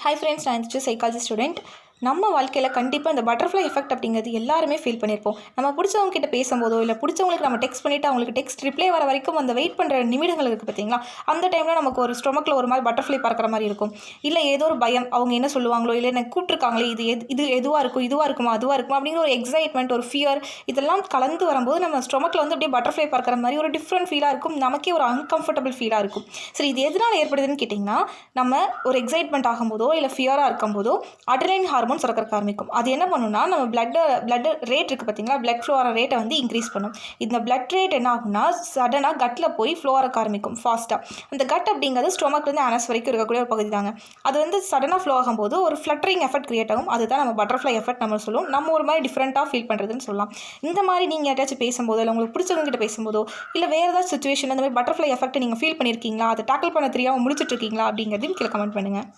Hi friends, நான் psychology student. நம்ம வாழ்க்கையில் கண்டிப்பாக இந்த பட்டர்ஃப்ளை எஃபெக்ட் அப்படிங்கிறது எல்லாருமே ஃபீல் பண்ணியிருப்போம். நம்ம பிடிச்சவங்க கிட்ட பேசும்போதோ இல்லை பிடிச்சவங்களுக்கு நம்ம டெக்ஸ்ட் பண்ணிவிட்டு அவங்களுக்கு டெக்ஸ்ட் ரிப்ளை வர வரைக்கும் அந்த வெயிட் பண்ணுற நிமிடங்கள் இருக்குது பார்த்தீங்களா, அந்த டைமில் நமக்கு ஒரு ஸ்டொமக்கில் ஒரு மாதிரி பட்டர்ஃப்ளை பறக்கிற மாதிரி இருக்கும். இல்லை ஏதோ ஒரு பயம், அவங்க என்ன சொல்லுவாங்களோ, இல்லை எனக்கு கூப்பிட்ருக்காங்களே, இது எதுவாக இருக்கும், இதுவாக இருக்குமா, அதுவாக இருக்குமா அப்படிங்கிற ஒரு எக்ஸைட்மெண்ட், ஒரு ஃபியர், இதெல்லாம் கலந்து வரும்போது நம்ம ஸ்டொமக்கில் வந்து அப்படியே பட்டர்ஃப்ளை பறக்கிற மாதிரி ஒரு டிஃப்ரெண்ட் ஃபீலாக இருக்கும். நமக்கே ஒரு அன்கம்ஃபர்டபுள் ஃபீலாக இருக்கும். சரி, இது எதனால் ஏற்படுதுன்னு கேட்டிங்கன்னா, நம்ம ஒரு எக்ஸைட்மெண்ட் ஆகும்போதோ இல்லை ஃபியராக இருக்கும்போதோ அட்ரினலின் ஹார்மோன் சுரக்க ஆரம்பிக்கும். அது என்ன பண்ணுன்னா, நம்ம பிளட் ரேட் இருக்குது பார்த்தீங்களா, பிளட் ஃப்ளோ ஆகிற ரேட்டை வந்து இன்க்ரீஸ் பண்ணும். இந்த பிளட் ரேட் என்ன ஆகும்னா சடனாக கட்டில் போய் ஃப்ளோ ஆக ஆரம்பிக்கும் ஃபாஸ்ட்டாக. அந்த கட் அப்படிங்கிறது ஸ்டொமக்லேருந்து அனஸ் வரைக்கும் இருக்கக்கூடிய ஒரு பகுதி தாங்க. அது வந்து சடனாக ஃப்ளோ ஆகும்போது ஒரு ஃப்ளட்டரிங் எஃபெக்ட் கிரியேட் ஆகும். அதுதான் நம்ம பட்டர்ஃப்ளை எஃபெக்ட் நம்ம சொல்லுவோம். நம்ம ஒரு மாதிரி டிஃப்ரெண்ட்டாக ஃபீல் பண்ணுறதுன்னு சொல்லலாம். இந்த மாதிரி நீங்கள் யார்ட்டாச்சும் பேசும்போதோ இல்லை உங்களுக்கு பிடிச்சவங்க கிட்ட பேசும்போதோ இல்லை வேறு ஏதாச்சும் சுச்சுவேஷன் அந்த மாதிரி பட்டர்ஃப்ளை எஃபெக்ட் நீங்கள் ஃபீல் பண்ணியிருக்கீங்களா, அதை டேக்கிள் பண்ண தெரியாமல் முடிச்சுட்டு இருக்கீங்களா அப்படிங்கிறதையும் கீழே கமெண்ட் பண்ணுங்கள்.